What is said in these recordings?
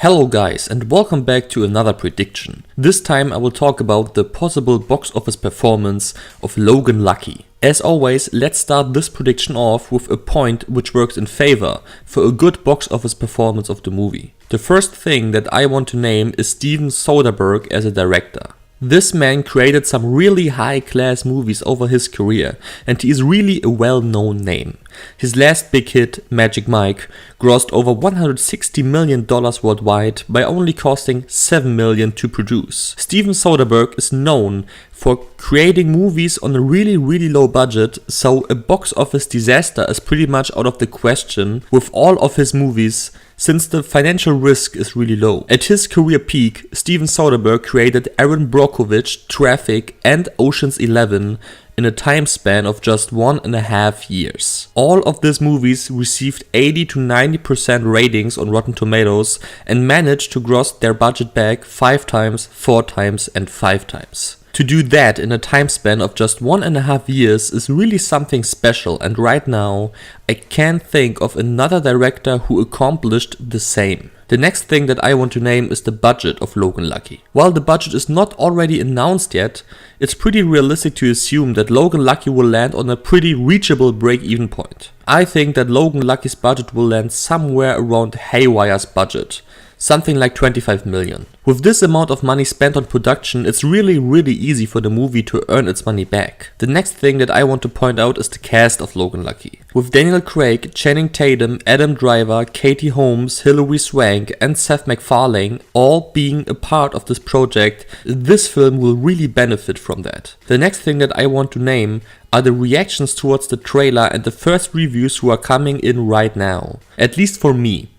Hello guys and welcome back to another prediction. This time I will talk about the possible box office performance of Logan Lucky. As always, let's start this prediction off with a point which works in favor for a good box office performance of the movie. The first thing that I want to name is Steven Soderbergh as a director. This man created some really high-class movies over his career and he is really a well-known name. His last big hit, Magic Mike, grossed over $160 million worldwide by only costing $7 million to produce. Steven Soderbergh is known for creating movies on a really low budget, so a box office disaster is pretty much out of the question with all of his movies, since the financial risk is really low. At his career peak, Steven Soderbergh created Aaron Brockovich, Traffic and Ocean's 11 in a time span of just 1.5 years. All of these movies received 80 to 90% ratings on Rotten Tomatoes and managed to gross their budget back 5 times, 4 times and 5 times. To do that in a time span of just 1.5 years is really something special, and right now I can't think of another director who accomplished the same. The next thing that I want to name is the budget of Logan Lucky. While the budget is not already announced yet, it's pretty realistic to assume that Logan Lucky will land on a pretty reachable break-even point. I think that Logan Lucky's budget will land somewhere around Haywire's budget. Something like 25 million. With this amount of money spent on production, it's really easy for the movie to earn its money back. The next thing that I want to point out is the cast of Logan Lucky. With Daniel Craig, Channing Tatum, Adam Driver, Katie Holmes, Hilary Swank and Seth MacFarlane all being a part of this project, this film will really benefit from that. The next thing that I want to name are the reactions towards the trailer and the first reviews who are coming in right now. At least for me.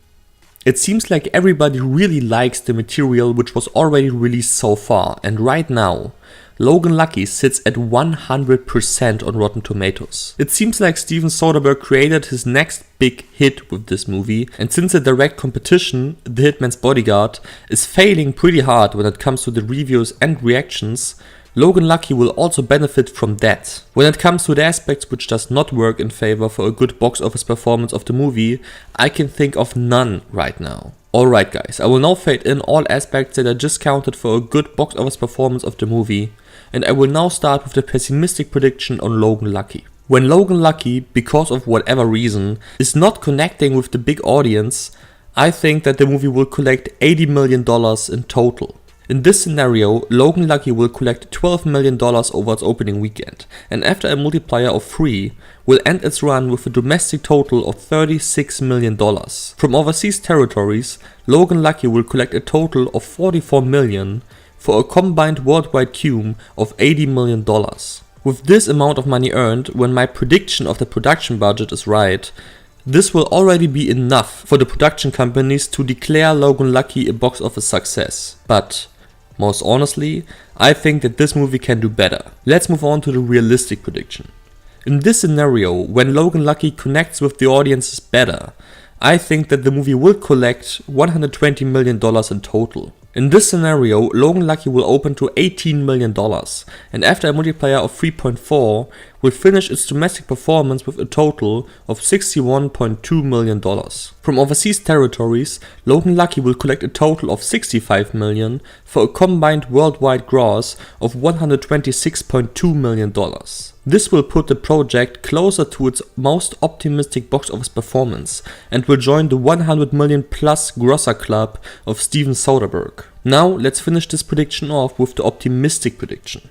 It seems like everybody really likes the material which was already released so far, and right now Logan Lucky sits at 100% on Rotten Tomatoes. It seems like Steven Soderbergh created his next big hit with this movie, and since the direct competition, The Hitman's Bodyguard, is failing pretty hard when it comes to the reviews and reactions, Logan Lucky will also benefit from that. When it comes to the aspects which does not work in favor for a good box office performance of the movie, I can think of none right now. Alright guys, I will now fade in all aspects that I just counted for a good box office performance of the movie, and I will now start with the pessimistic prediction on Logan Lucky. When Logan Lucky, because of whatever reason, is not connecting with the big audience, I think that the movie will collect $80 million in total. In this scenario, Logan Lucky will collect $12 million over its opening weekend, and after a multiplier of 3, will end its run with a domestic total of $36 million. From overseas territories, Logan Lucky will collect a total of $44 million for a combined worldwide cum of $80 million. With this amount of money earned, when my prediction of the production budget is right, this will already be enough for the production companies to declare Logan Lucky a box office success. But most honestly, I think that this movie can do better. Let's move on to the realistic prediction. In this scenario, when Logan Lucky connects with the audiences better, I think that the movie will collect $120 million in total. In this scenario, Logan Lucky will open to $18 million, and after a multiplier of 3.4, will finish its domestic performance with a total of $61.2 million. From overseas territories, Logan Lucky will collect a total of $65 million for a combined worldwide gross of $126.2 million. This will put the project closer to its most optimistic box office performance and will join the 100 million plus grosser club of Steven Soderbergh. Now let's finish this prediction off with the optimistic prediction.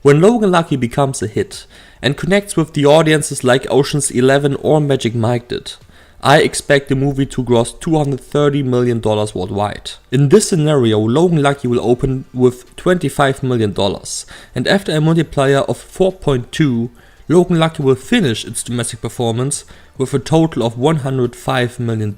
When Logan Lucky becomes a hit and connects with the audiences like Ocean's 11 or Magic Mike did, I expect the movie to gross $230 million worldwide. In this scenario, Logan Lucky will open with $25 million, and after a multiplier of 4.2, Logan Lucky will finish its domestic performance with a total of $105 million.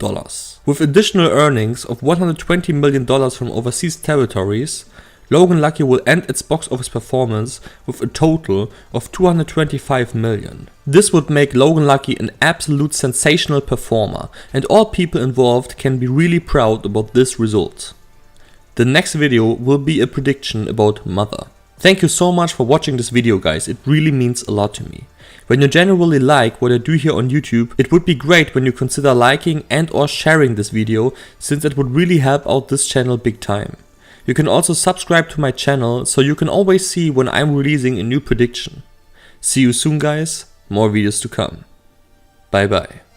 With additional earnings of $120 million from overseas territories, Logan Lucky will end its box office performance with a total of $225 million. This would make Logan Lucky an absolute sensational performer, and all people involved can be really proud about this result. The next video will be a prediction about Mother. Thank you so much for watching this video, guys, it really means a lot to me. When you generally like what I do here on YouTube, it would be great when you consider liking and or sharing this video, since it would really help out this channel big time. You can also subscribe to my channel so you can always see when I'm releasing a new prediction. See you soon, guys, more videos to come. Bye bye.